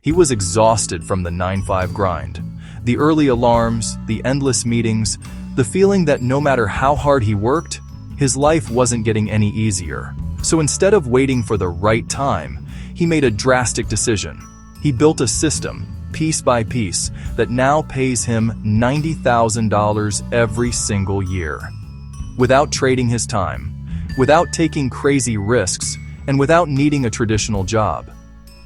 He was exhausted from the 9-5 grind. The early alarms, the endless meetings, the feeling that no matter how hard he worked, his life wasn't getting any easier. So instead of waiting for the right time, he made a drastic decision. He built a system, piece by piece, that now pays him $90,000 every single year. Without trading his time, without taking crazy risks, and without needing a traditional job.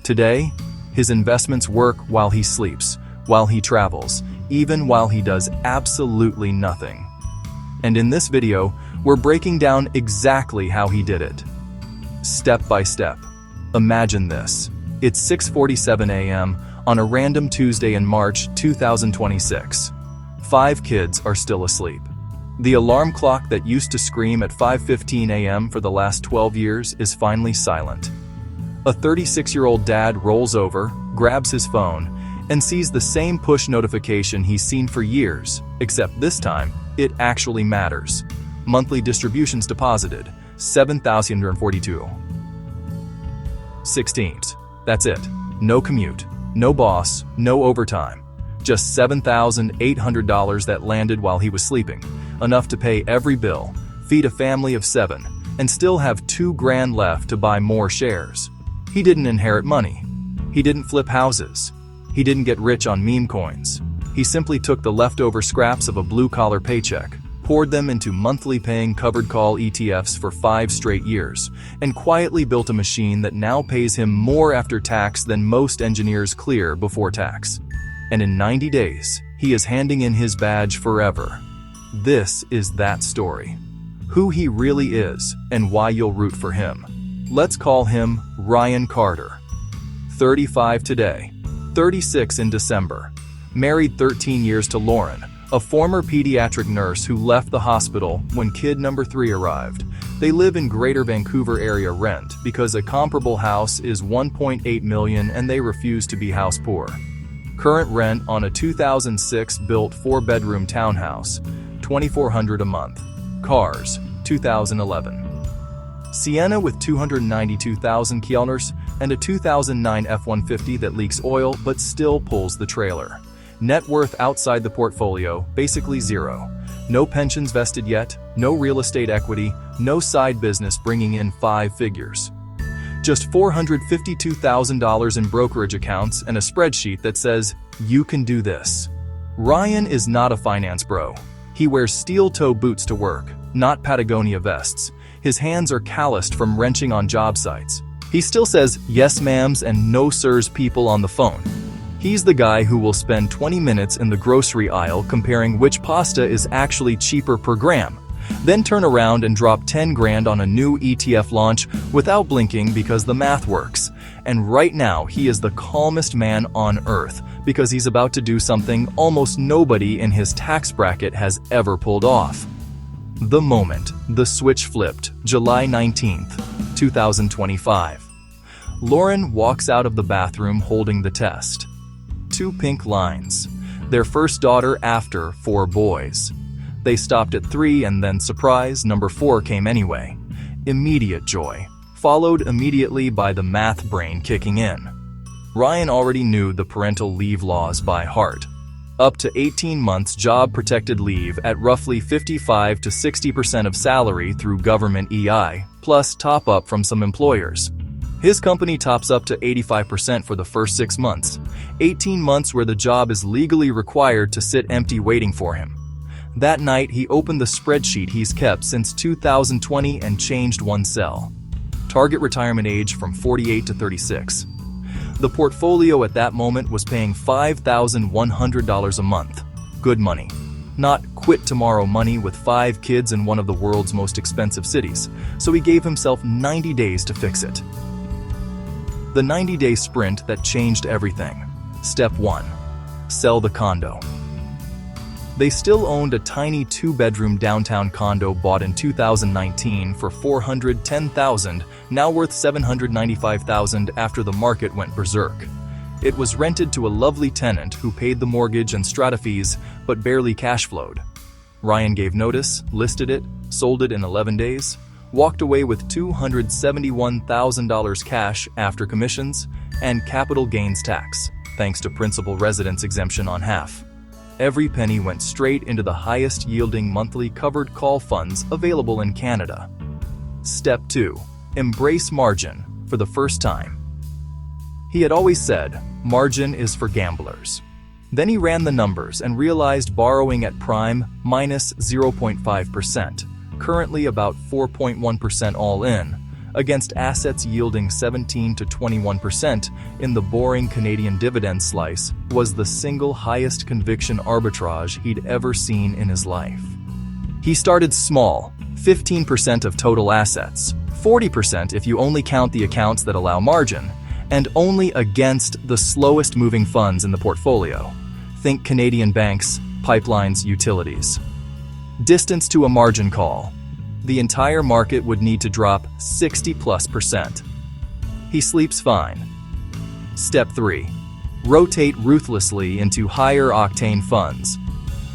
Today, his investments work while he sleeps, while he travels, even while he does absolutely nothing. And in this video, we're breaking down exactly how he did it. Step by step. Imagine this. It's 6:47 a.m. on a random Tuesday in March 2026. 5 kids are still asleep. The alarm clock that used to scream at 5:15 a.m. for the last 12 years is finally silent. A 36-year-old dad rolls over, grabs his phone, and sees the same push notification he's seen for years, except this time, it actually matters. Monthly distributions deposited, $7,142. 16th. That's it. No commute, no boss, no overtime. Just $7,800 that landed while he was sleeping, enough to pay every bill, feed a family of 7, and still have $2 grand left to buy more shares. He didn't inherit money. He didn't flip houses. He didn't get rich on meme coins. He simply took the leftover scraps of a blue-collar paycheck, poured them into monthly paying covered call ETFs for 5 straight years, and quietly built a machine that now pays him more after tax than most engineers clear before tax. And in 90 days, he is handing in his badge forever. This is that story. Who he really is and why you'll root for him. Let's call him Ryan Carter. 35 today, 36 in December. Married 13 years to Lauren, a former pediatric nurse who left the hospital when kid number 3 arrived. They live in Greater Vancouver area rent because a comparable house is $1.8 million and they refuse to be house poor. Current rent on a 2006 built 4-bedroom townhouse, $2,400 a month. Cars, 2011. Sienna with 292,000 kilometers and a 2009 F-150 that leaks oil but still pulls the trailer. Net worth outside the portfolio, basically zero. No pensions vested yet, no real estate equity, no side business bringing in 5 figures. Just $452,000 in brokerage accounts and a spreadsheet that says, "You can do this." Ryan is not a finance bro. He wears steel-toe boots to work, not Patagonia vests. His hands are calloused from wrenching on job sites. He still says yes ma'ams and no sirs people on the phone. He's the guy who will spend 20 minutes in the grocery aisle comparing which pasta is actually cheaper per gram, then turn around and drop 10 grand on a new ETF launch without blinking because the math works. And right now, he is the calmest man on earth because he's about to do something almost nobody in his tax bracket has ever pulled off. The moment the switch flipped, July 19th, 2025. Lauren walks out of the bathroom holding the test. 2 pink lines. Their first daughter after 4 boys. They stopped at 3 and then surprise, number 4 came anyway. Immediate joy, followed immediately by the math brain kicking in. Ryan already knew the parental leave laws by heart. Up to 18 months job-protected leave at roughly 55 to 60% of salary through government EI, plus top-up from some employers. His company tops up to 85% for the first 6 months, 18 months where the job is legally required to sit empty waiting for him. That night, he opened the spreadsheet he's kept since 2020 and changed one cell. Target retirement age from 48 to 36. The portfolio at that moment was paying $5,100 a month. Good money. Not quit tomorrow money with 5 kids in one of the world's most expensive cities, so he gave himself 90 days to fix it. The 90-day sprint that changed everything. Step 1. Sell the condo. They still owned a tiny 2-bedroom downtown condo bought in 2019 for $410,000, now worth $795,000 after the market went berserk. It was rented to a lovely tenant who paid the mortgage and strata fees, but barely cash flowed. Ryan gave notice, listed it, sold it in 11 days, walked away with $271,000 cash after commissions, and capital gains tax, thanks to principal residence exemption on half. Every penny went straight into the highest-yielding monthly covered call funds available in Canada. Step 2. Embrace margin for the first time. He had always said, margin is for gamblers. Then he ran the numbers and realized borrowing at prime minus 0.5%, currently about 4.1% all in, against assets yielding 17 to 21% in the boring Canadian dividend slice was the single highest conviction arbitrage he'd ever seen in his life. He started small, 15% of total assets, 40% if you only count the accounts that allow margin, and only against the slowest moving funds in the portfolio. Think Canadian banks, pipelines, utilities. Distance to a margin call. The entire market would need to drop 60+%. He sleeps fine. Step 3. Rotate ruthlessly into higher octane funds.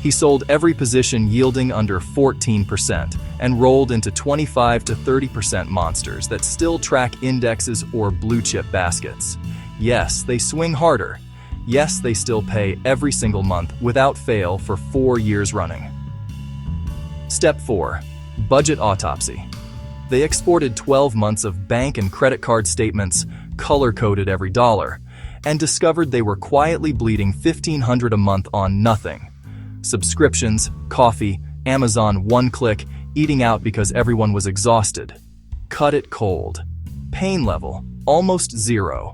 He sold every position yielding under 14% and rolled into 25 to 30% monsters that still track indexes or blue chip baskets. Yes, they swing harder. Yes, they still pay every single month without fail for 4 years running. Step 4. Budget autopsy. They exported 12 months of bank and credit card statements, color-coded every dollar, and discovered they were quietly bleeding $1,500 a month on nothing. Subscriptions, coffee, Amazon one-click, eating out because everyone was exhausted. Cut it cold. Pain level, almost zero.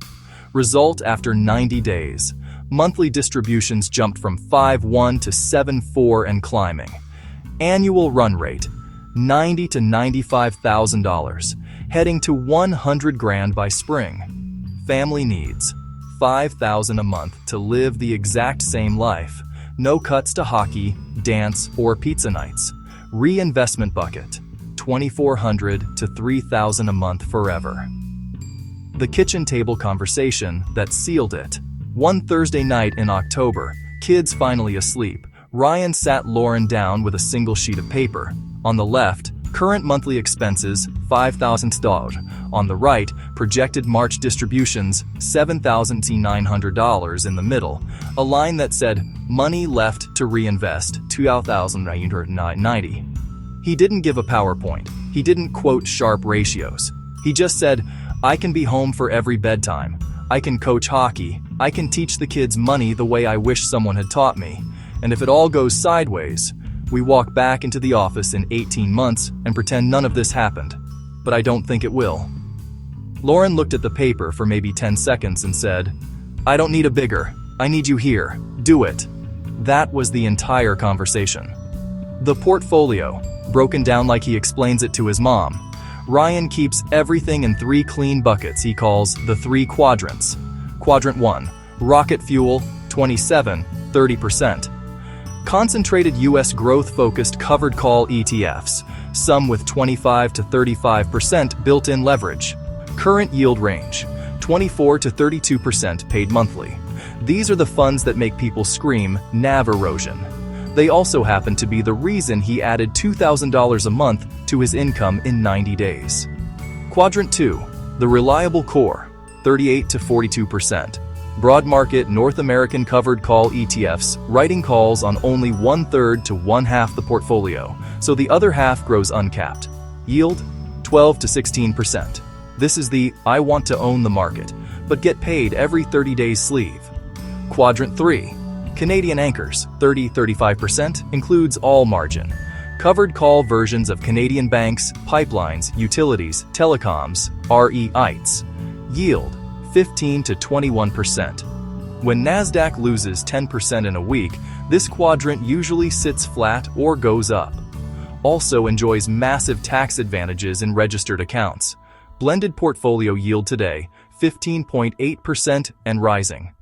Result after 90 days. Monthly distributions jumped from 5.1 to 7.4 and climbing. Annual run rate, $90,000 to $95,000, heading to $100,000 by spring. Family needs, $5,000 a month to live the exact same life. No cuts to hockey, dance, or pizza nights. Reinvestment bucket, $2,400 to $3,000 a month forever. The kitchen table conversation that sealed it. One Thursday night in October, kids finally asleep, Ryan sat Lauren down with a single sheet of paper. On the left, current monthly expenses, $5,000. On the right, projected March distributions, $7,900 in the middle. A line that said, money left to reinvest, $2,990. He didn't give a PowerPoint. He didn't quote sharp ratios. He just said, I can be home for every bedtime. I can coach hockey. I can teach the kids money the way I wish someone had taught me. And if it all goes sideways, we walk back into the office in 18 months and pretend none of this happened. But I don't think it will. Lauren looked at the paper for maybe 10 seconds and said, I don't need a bigger. I need you here. Do it. That was the entire conversation. The portfolio, broken down like he explains it to his mom. Ryan keeps everything in 3 clean buckets he calls the 3 quadrants. Quadrant 1, rocket fuel, 27-30%. Concentrated U.S. growth-focused covered call ETFs, some with 25 to 35% built-in leverage. Current yield range, 24 to 32% paid monthly. These are the funds that make people scream, NAV erosion. They also happen to be the reason he added $2,000 a month to his income in 90 days. Quadrant 2, the reliable core, 38 to 42%. Broad market North American covered call ETFs, writing calls on only 1/3 to 1/2 the portfolio, so the other half grows uncapped. Yield, 12 to 16%. This is the I want to own the market, but get paid every 30 days sleeve. Quadrant 3, Canadian anchors, 30-35%, includes all margin. Covered call versions of Canadian banks, pipelines, utilities, telecoms, REITs. Yield, 15 to 21%. When NASDAQ loses 10% in a week, this quadrant usually sits flat or goes up. Also enjoys massive tax advantages in registered accounts. Blended portfolio yield today, 15.8% and rising.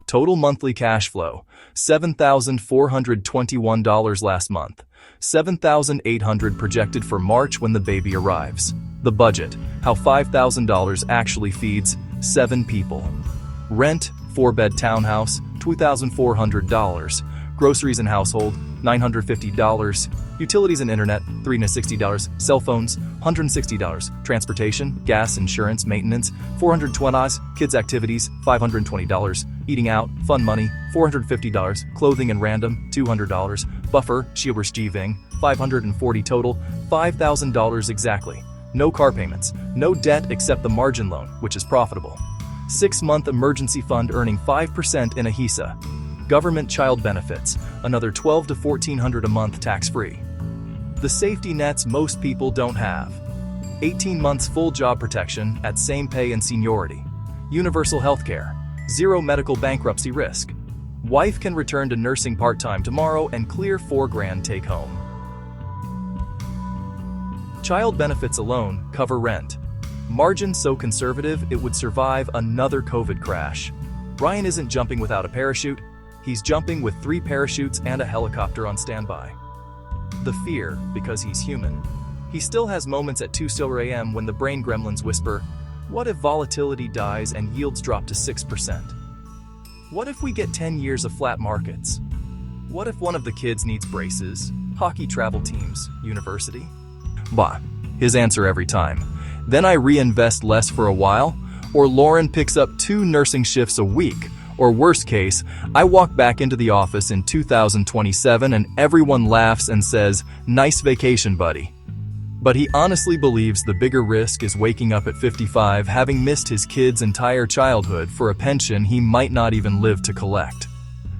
Total monthly cash flow, $7,421 last month, $7,800 projected for March when the baby arrives. The budget, how $5,000 actually feeds 7 people. Rent, 4-bed townhouse, $2,400. Groceries and household, $950. Utilities and internet, $360. Cell phones, $160. Transportation, gas, insurance, maintenance, $420. Kids activities, $520. Eating out, fun money, $450. Clothing and random, $200. Buffer, Shiwersjiving, $540 total, $5,000 exactly. No car payments, no debt except the margin loan, which is profitable. 6-month emergency fund earning 5% in a HISA. Government child benefits, another $1,200 to $1,400 a month tax-free. The safety nets most people don't have. 18 months full job protection at same pay and seniority. Universal healthcare. 0 medical bankruptcy risk. Wife can return to nursing part-time tomorrow and clear $4,000 take home. Child benefits alone cover rent. Margin so conservative it would survive another COVID crash. Ryan isn't jumping without a parachute. He's jumping with 3 parachutes and a helicopter on standby. The fear, because he's human. He still has moments at 2 a.m. when the brain gremlins whisper, what if volatility dies and yields drop to 6%? What if we get 10 years of flat markets? What if one of the kids needs braces, hockey travel teams, university? Bah, his answer every time. Then I reinvest less for a while, or Lauren picks up 2 nursing shifts a week, or worst case, I walk back into the office in 2027 and everyone laughs and says, nice vacation, buddy. But he honestly believes the bigger risk is waking up at 55 having missed his kid's entire childhood for a pension he might not even live to collect.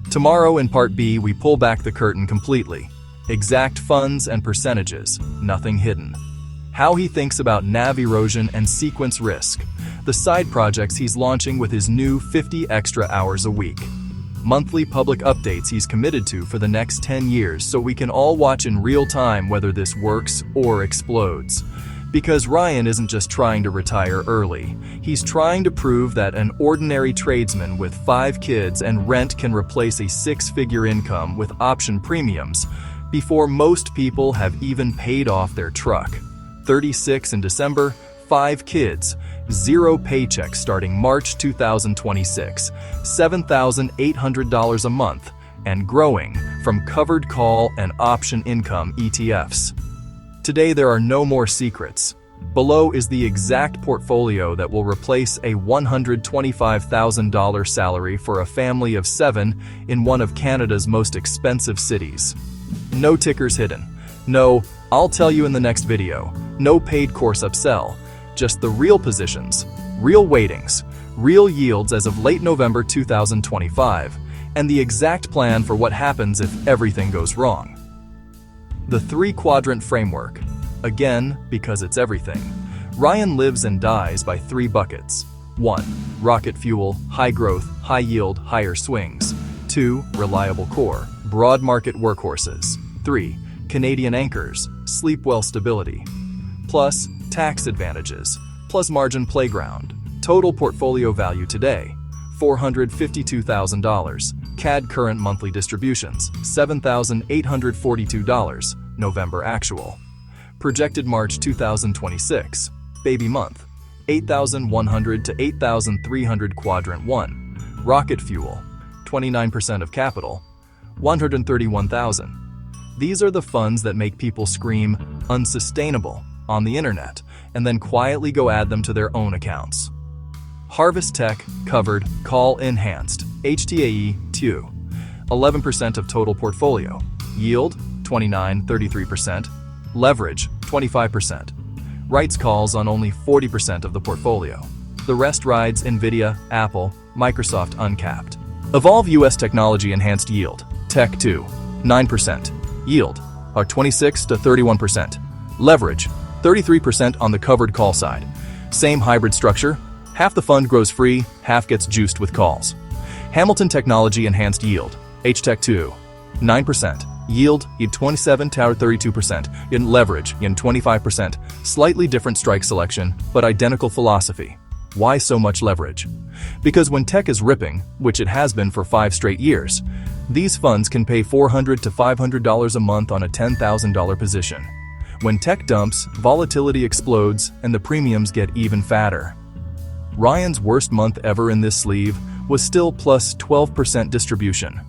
Tomorrow in Part B we pull back the curtain completely. Exact funds and percentages, nothing hidden. How he thinks about NAV erosion and sequence risk. The side projects he's launching with his new 50 extra hours a week. Monthly public updates he's committed to for the next 10 years so we can all watch in real time whether this works or explodes. Because Ryan isn't just trying to retire early. He's trying to prove that an ordinary tradesman with 5 kids and rent can replace a 6-figure income with option premiums before most people have even paid off their truck. 36 in December, 5 kids, 0 paycheck starting March 2026, $7,800 a month, and growing from covered call and option income ETFs. Today there are no more secrets. Below is the exact portfolio that will replace a $125,000 salary for a family of 7 in one of Canada's most expensive cities. No tickers hidden. No, I'll tell you in the next video. No paid course upsell. Just the real positions, real weightings, real yields as of late November 2025, and the exact plan for what happens if everything goes wrong. The 3-quadrant framework. Again, because it's everything. Ryan lives and dies by 3 buckets. 1. Rocket fuel, high growth, high yield, higher swings. 2. Reliable core, broad market workhorses. 3. Canadian anchors, sleep well stability. Plus, tax advantages, plus margin playground. Total portfolio value today, $452,000. CAD current monthly distributions, $7,842. November actual. Projected March 2026. Baby month, 8,100 to 8,300 quadrant 1. Rocket fuel, 29% of capital, 131,000. These are the funds that make people scream unsustainable on the internet and then quietly go add them to their own accounts. Harvest Tech, covered, call enhanced, HTAE, TU, 11% of total portfolio. Yield, 29-33%. Leverage, 25%. Rights calls on only 40% of the portfolio. The rest rides Nvidia, Apple, Microsoft uncapped. Evolve US Technology Enhanced Yield, Tech 2, 9%. Yield, are 26 to 31%. Leverage, 33% on the covered call side. Same hybrid structure, half the fund grows free, half gets juiced with calls. Hamilton Technology Enhanced Yield, HTech 2, 9%. Yield, in 27 to 32%. In leverage, in 25%. Slightly different strike selection, but identical philosophy. Why so much leverage? Because when tech is ripping, which it has been for 5 straight years, these funds can pay $400 to $500 a month on a $10,000 position. When tech dumps, volatility explodes, and the premiums get even fatter. Ryan's worst month ever in this sleeve was still plus 12% distribution.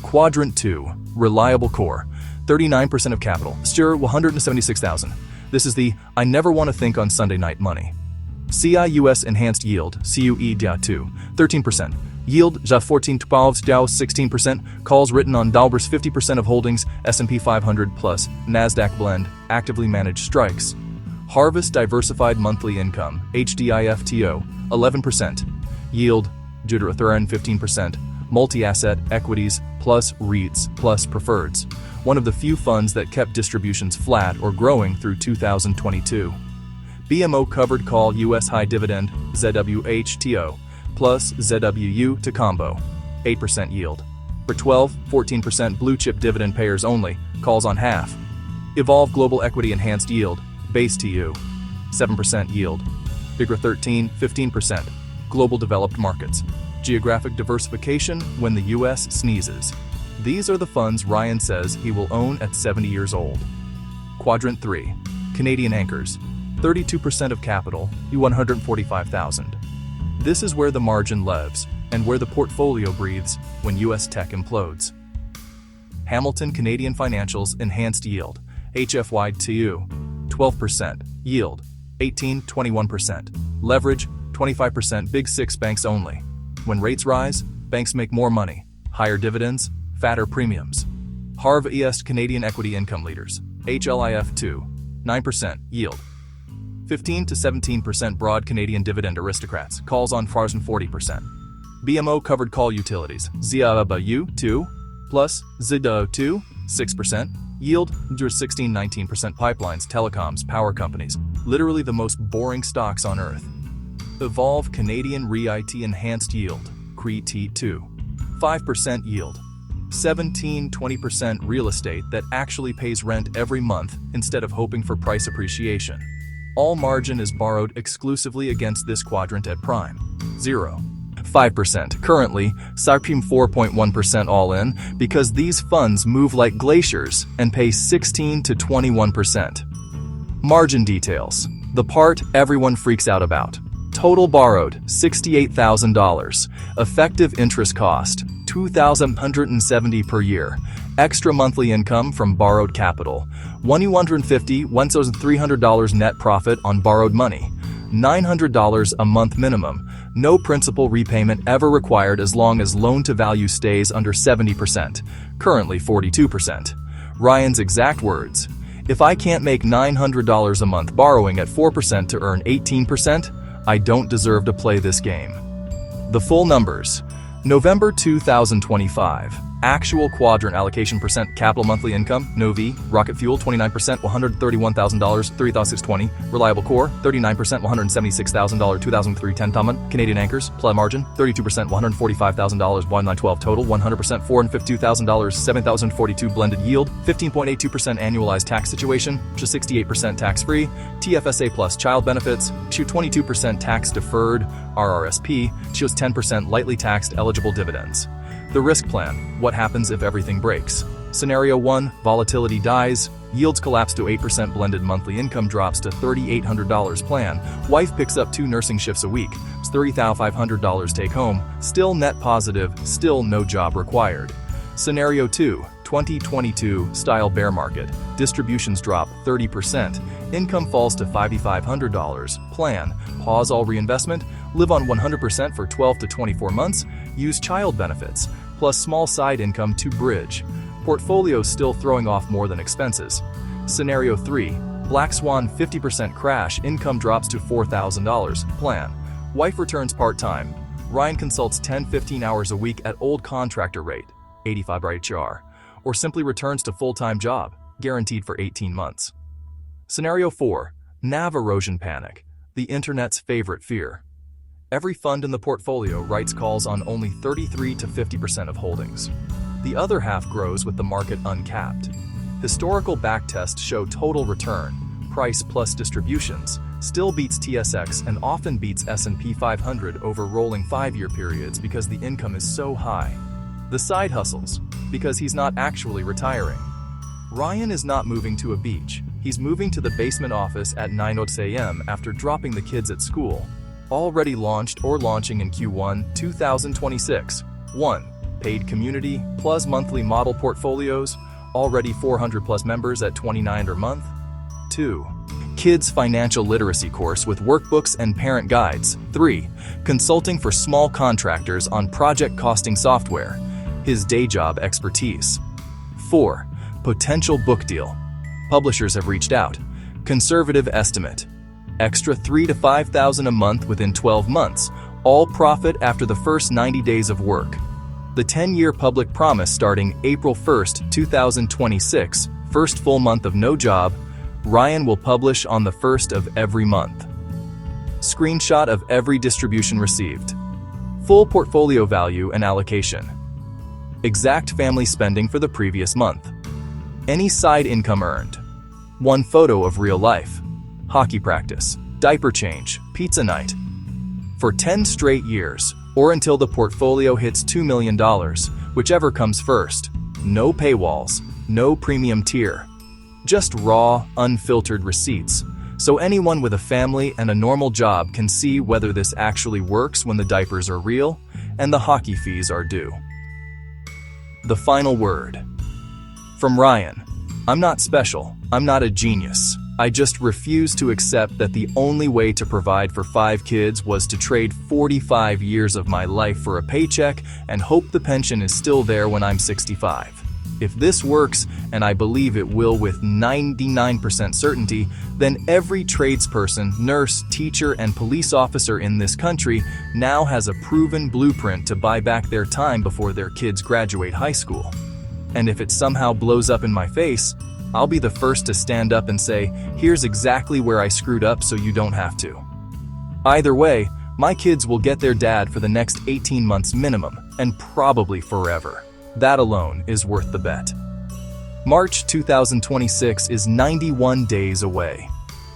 Quadrant 2, reliable core, 39% of capital, sure 176,000. This is the I never want to think on Sunday night money. CIUS enhanced yield, CUE-2, 13%. Yield, JA 14 12 DAO 16%. Calls written on Dalbers 50% of holdings, S&P 500 plus, NASDAQ blend, actively managed strikes. Harvest diversified monthly income, HDIFTO, 11%. Yield, Deuterotherian 15%. Multi-asset, equities, plus REITs, plus preferreds. One of the few funds that kept distributions flat or growing through 2022. BMO covered call US high dividend, ZWHTO, plus ZWU to combo, 8% yield. For 12-14% blue chip dividend payers only, calls on half. Evolve Global Equity Enhanced Yield, base TU, 7% yield. Bigger 13-15%, global developed markets. Geographic diversification when the US sneezes. These are the funds Ryan says he will own at 70 years old. Quadrant 3, Canadian anchors, 32% of capital, $145,000. This is where the margin lives and where the portfolio breathes when US tech implodes. Hamilton Canadian Financials Enhanced Yield, HFY-TU, 12%, yield, 18-21%, leverage, 25%. Big six banks only. When rates rise, banks make more money, higher dividends, fatter premiums. Harv East Canadian Equity Income Leaders, HLIF-2, 9%, yield, 15-17%. Broad Canadian Dividend Aristocrats, calls on FARS and 40%. BMO Covered Call Utilities, ZABU-2, plus ZDO-2, 6%, yield, 16-19%. Pipelines, telecoms, power companies, literally the most boring stocks on earth. Evolve Canadian REIT Enhanced Yield, CRET-2, 5% yield, 17-20% real estate that actually pays rent every month instead of hoping for price appreciation. All margin is borrowed exclusively against this quadrant at prime, 0.5%. Currently, SARPIM 4.1% all in because these funds move like glaciers and pay 16-21%. Margin details, the part everyone freaks out about. Total borrowed, $68,000. Effective interest cost, $2,170 per year. Extra monthly income from borrowed capital, $1,150–$1,300 net profit on borrowed money. $900 a month minimum. No principal repayment ever required as long as loan-to-value stays under 70%, currently 42%. Ryan's exact words, "If I can't make $900 a month borrowing at 4% to earn 18%, I don't deserve to play this game." The full numbers. November 2025. Actual quadrant allocation percent capital monthly income, Novi, Rocket Fuel 29%, $131,000, $3,620, Reliable Core 39%, $176,000, $2,310 Taman, Canadian Anchors, Pla Margin 32%, $145,000, 1912 total, 100% $452,000, $7,042 blended yield, 15.82% annualized tax situation, just 68% tax-free, TFSA plus child benefits, show 22% tax deferred, RRSP, shows 10% lightly taxed eligible dividends. The risk plan, what happens if everything breaks? Scenario 1, volatility dies, yields collapse to 8%, blended monthly income drops to $3,800 plan, wife picks up 2 nursing shifts a week, $3,500 take home, still net positive, still no job required. Scenario 2, 2022 style bear market, distributions drop 30%, income falls to $5,500, plan, pause all reinvestment, live on 100% for 12 to 24 months, use child benefits, plus small side income to bridge. Portfolio still throwing off more than expenses. Scenario 3, Black Swan 50% crash, income drops to $4,000, plan. Wife returns part-time. Ryan consults 10-15 hours a week at old contractor rate, 85 HR, or simply returns to full-time job, guaranteed for 18 months. Scenario 4, NAV erosion panic, the internet's favorite fear. Every fund in the portfolio writes calls on only 33 to 50% of holdings. The other half grows with the market uncapped. Historical backtests show total return, price plus distributions, still beats TSX and often beats S&P 500 over rolling 5-year periods because the income is so high. The side hustles, because he's not actually retiring. Ryan is not moving to a beach. He's moving to the basement office at 9 a.m. after dropping the kids at school. Already launched or launching in Q1 2026. 1. Paid community plus monthly model portfolios, already 400 plus members at $29 per month. 2. Kids financial literacy course with workbooks and parent guides. 3. Consulting for small contractors on project costing software. His day job expertise. 4. Potential book deal. Publishers have reached out. Conservative estimate. Extra $3,000 to $5,000 a month within 12 months. All profit after the first 90 days of work. The 10-year public promise starting April 1st, 2026, first full month of no job. Ryan will publish on the 1st of every month. Screenshot of every distribution received. Full portfolio value and allocation. Exact family spending for the previous month. Any side income earned. One photo of real life. Hockey practice, diaper change, pizza night. For 10 straight years, or until the portfolio hits $2 million, whichever comes first. No paywalls, no premium tier. Just raw, unfiltered receipts, so anyone with a family and a normal job can see whether this actually works when the diapers are real and the hockey fees are due. The final word. From Ryan. I'm not special. I'm not a genius. I just refuse to accept that the only way to provide for 5 kids was to trade 45 years of my life for a paycheck and hope the pension is still there when I'm 65. If this works, and I believe it will with 99% certainty, then every tradesperson, nurse, teacher, and police officer in this country now has a proven blueprint to buy back their time before their kids graduate high school. And if it somehow blows up in my face, I'll be the first to stand up and say, here's exactly where I screwed up so you don't have to. Either way, my kids will get their dad for the next 18 months minimum, and probably forever. That alone is worth the bet. March 2026 is 91 days away.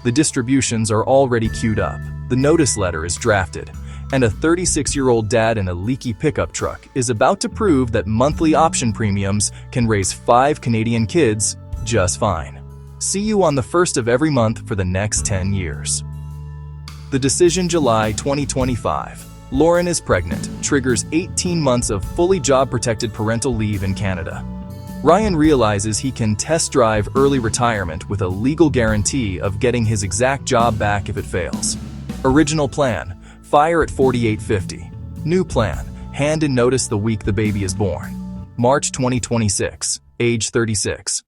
The distributions are already queued up, the notice letter is drafted, and a 36-year-old dad in a leaky pickup truck is about to prove that monthly option premiums can raise 5 Canadian kids just fine. See you on the 1st of every month for the next 10 years. The decision July 2025. Lauren is pregnant, triggers 18 months of fully job-protected parental leave in Canada. Ryan realizes he can test drive early retirement with a legal guarantee of getting his exact job back if it fails. Original plan, fire at 4850. New plan, hand in notice the week the baby is born. March 2026, age 36.